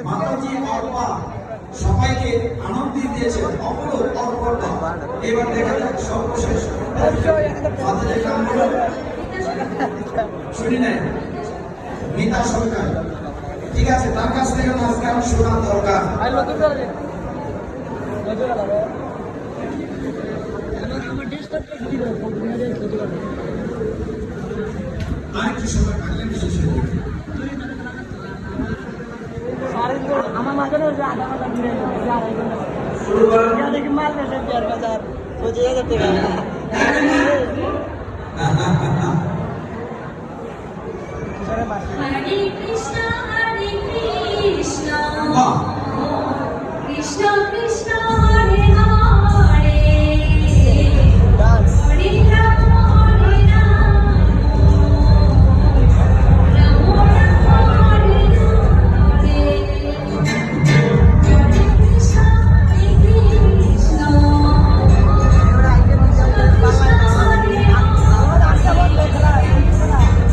মাতাজি অর্পা সবাইকে আনন্দ দিয়েছেন অপলোক অর্পণটা। এবার দেখা যাক সর্বশেষ ফাজিলের নাম হলো শুনি নাই মিতা সরকার। ঠিক আছে, তার কাছ থেকে নাচ গান শোনা দরকার। আরেকটু সময় থাকলে বিশেষ আমার মাঝে আধা মাথা ঘুরে শুরু করেন। দেখি মাল বেসে 1.5 হাজার 25,000 টাকা